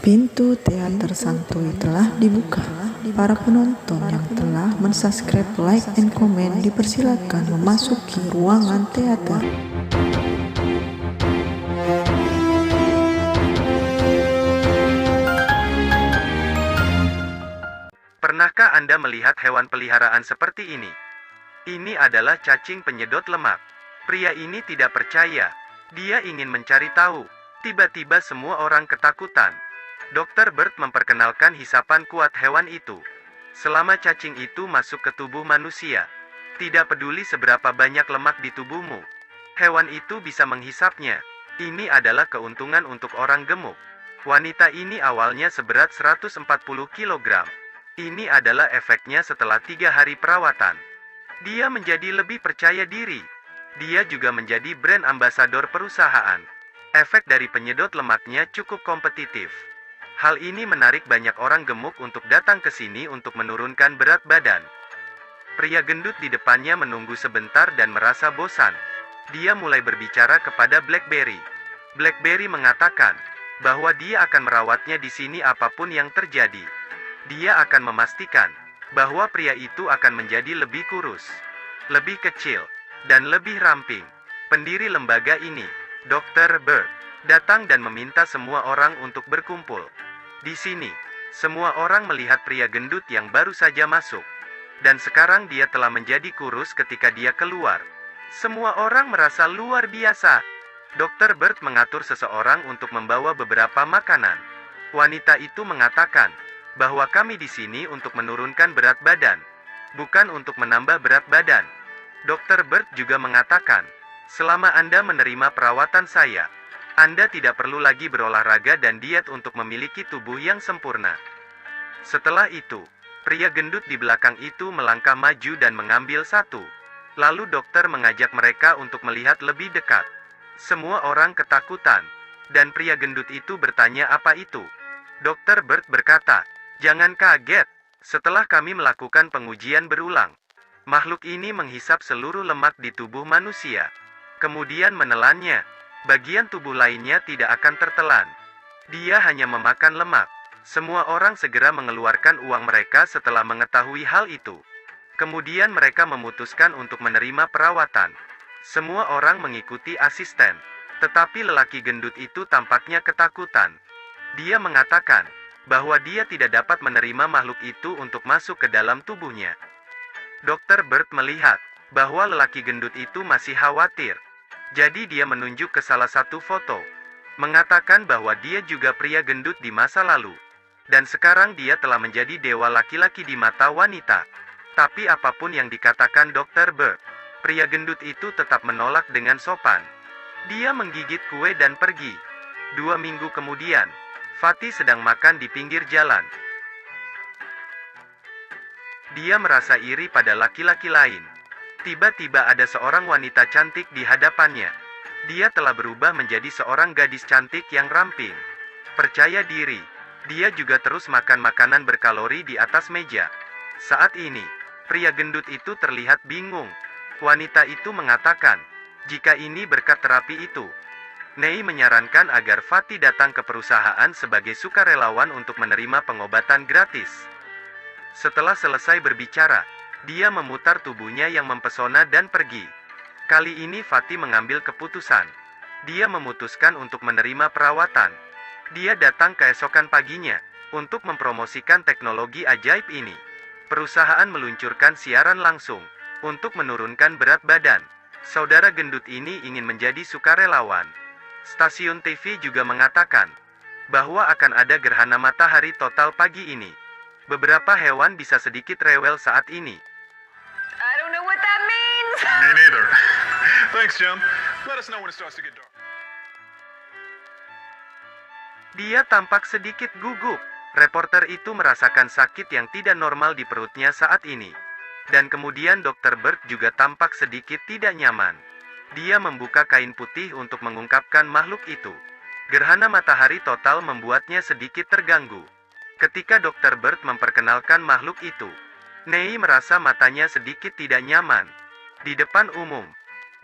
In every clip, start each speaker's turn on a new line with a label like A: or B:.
A: Pintu teater santuy telah dibuka. Para penonton yang telah mensubscribe, like, and comment dipersilakan memasuki ruangan teater.
B: Pernahkah Anda melihat hewan peliharaan seperti ini? Ini adalah cacing penyedot lemak. Pria ini tidak percaya. Dia ingin mencari tahu. Tiba-tiba semua orang ketakutan. Dr. Bird memperkenalkan hisapan kuat hewan itu. Selama cacing itu masuk ke tubuh manusia, tidak peduli seberapa banyak lemak di tubuhmu, hewan itu bisa menghisapnya. Ini adalah keuntungan untuk orang gemuk. Wanita ini awalnya seberat 140 kg. Ini adalah efeknya setelah 3 hari perawatan. Dia menjadi lebih percaya diri. Dia juga menjadi brand ambasador perusahaan. Efek dari penyedot lemaknya cukup kompetitif. Hal ini menarik banyak orang gemuk untuk datang ke sini untuk menurunkan berat badan. Pria gendut di depannya menunggu sebentar dan merasa bosan. Dia mulai berbicara kepada Blackberry. Blackberry mengatakan bahwa dia akan merawatnya di sini apapun yang terjadi. Dia akan memastikan bahwa pria itu akan menjadi lebih kurus, lebih kecil, dan lebih ramping. Pendiri lembaga ini, Dr. Bird, datang dan meminta semua orang untuk berkumpul. Di sini, semua orang melihat pria gendut yang baru saja masuk. Dan sekarang dia telah menjadi kurus ketika dia keluar. Semua orang merasa luar biasa. Dr. Bird mengatur seseorang untuk membawa beberapa makanan. Wanita itu mengatakan bahwa kami di sini untuk menurunkan berat badan, bukan untuk menambah berat badan. Dr. Bird juga mengatakan, selama Anda menerima perawatan saya, Anda tidak perlu lagi berolahraga dan diet untuk memiliki tubuh yang sempurna. Setelah itu, pria gendut di belakang itu melangkah maju dan mengambil satu. Lalu dokter mengajak mereka untuk melihat lebih dekat. Semua orang ketakutan, dan pria gendut itu bertanya apa itu. Dr. Bird berkata, "Jangan kaget, setelah kami melakukan pengujian berulang, makhluk ini menghisap seluruh lemak di tubuh manusia, kemudian menelannya. Bagian tubuh lainnya tidak akan tertelan. Dia hanya memakan lemak." Semua orang segera mengeluarkan uang mereka setelah mengetahui hal itu. Kemudian mereka memutuskan untuk menerima perawatan. Semua orang mengikuti asisten. Tetapi lelaki gendut itu tampaknya ketakutan. Dia mengatakan bahwa dia tidak dapat menerima makhluk itu untuk masuk ke dalam tubuhnya. Dr. Bird melihat bahwa lelaki gendut itu masih khawatir. Jadi dia menunjuk ke salah satu foto, mengatakan bahwa dia juga pria gendut di masa lalu. Dan sekarang dia telah menjadi dewa laki-laki di mata wanita. Tapi apapun yang dikatakan Dr. Bird, pria gendut itu tetap menolak dengan sopan. Dia menggigit kue dan pergi. 2 minggu kemudian, Fatih sedang makan di pinggir jalan. Dia merasa iri pada laki-laki lain. Tiba-tiba ada seorang wanita cantik di hadapannya. Dia telah berubah menjadi seorang gadis cantik yang ramping, percaya diri. Dia juga terus makan makanan berkalori di atas meja. Saat ini, pria gendut itu terlihat bingung. Wanita itu mengatakan, jika ini berkat terapi itu, Nei menyarankan agar Fatih datang ke perusahaan sebagai sukarelawan untuk menerima pengobatan gratis. Setelah selesai berbicara, dia memutar tubuhnya yang mempesona dan pergi. Kali ini Fatih mengambil keputusan. Dia memutuskan untuk menerima perawatan. Dia datang keesokan paginya untuk mempromosikan teknologi ajaib ini. Perusahaan meluncurkan siaran langsung untuk menurunkan berat badan. Saudara gendut ini ingin menjadi sukarelawan. Stasiun TV juga mengatakan bahwa akan ada gerhana matahari total pagi ini. Beberapa hewan bisa sedikit rewel saat ini.
C: I don't know what that means.
D: Me neither. Thanks, Jim. Let us know when it starts to get dark.
B: Dia tampak sedikit gugup. Reporter itu merasakan sakit yang tidak normal di perutnya saat ini. Dan kemudian Dr. Bird juga tampak sedikit tidak nyaman. Dia membuka kain putih untuk mengungkapkan makhluk itu. Gerhana matahari total membuatnya sedikit terganggu. Ketika Dr. Bird memperkenalkan makhluk itu, Nei merasa matanya sedikit tidak nyaman. Di depan umum,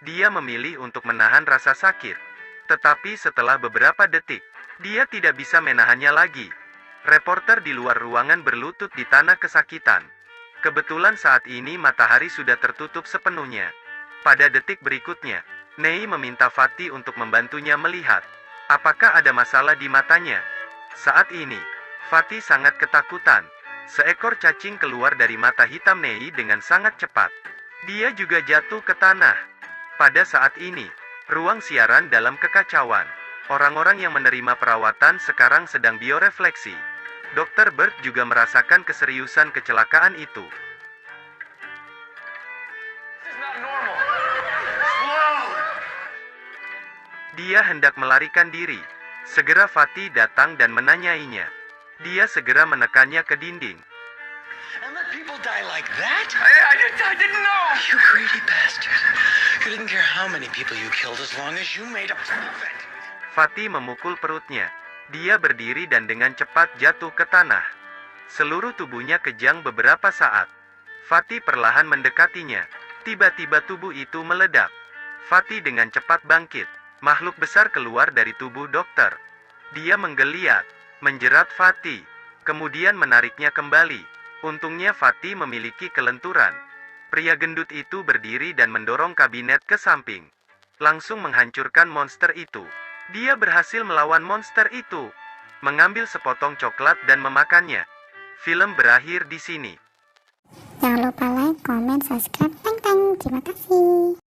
B: dia memilih untuk menahan rasa sakit. Tetapi setelah beberapa detik, Dia tidak bisa menahannya lagi. Reporter di luar ruangan berlutut di tanah kesakitan. Kebetulan saat ini matahari sudah tertutup sepenuhnya. Pada detik berikutnya, Nei meminta Fatih untuk membantunya melihat apakah ada masalah di matanya. Saat ini, Fatih sangat ketakutan. Seekor cacing keluar dari mata hitam Nei dengan sangat cepat. Dia juga jatuh ke tanah. Pada saat ini, ruang siaran dalam kekacauan. Orang-orang yang menerima perawatan sekarang sedang biorefleksi. Dr. Bird juga merasakan keseriusan kecelakaan itu.
D: This is not normal. Slow.
B: Dia hendak melarikan diri. Segera Fatih datang dan menanyainya. Dia segera menekannya ke dinding.
E: And let people die like that?
D: I didn't know.
E: You greedy bastard. You didn't care how many people you killed as long as you made a profit.
B: Fatih memukul perutnya. Dia berdiri dan dengan cepat jatuh ke tanah. Seluruh tubuhnya kejang beberapa saat. Fatih perlahan mendekatinya. Tiba-tiba tubuh itu meledak. Fatih dengan cepat bangkit. Makhluk besar keluar dari tubuh dokter. Dia menggeliat, menjerat Fatih, kemudian menariknya kembali. Untungnya Fatih memiliki kelenturan. Pria gendut itu berdiri dan mendorong kabinet ke samping. Langsung menghancurkan monster itu. Dia berhasil melawan monster itu, mengambil sepotong coklat dan memakannya. Film berakhir di sini.
F: Jangan lupa like, comment, subscribe, teng teng. Terima kasih.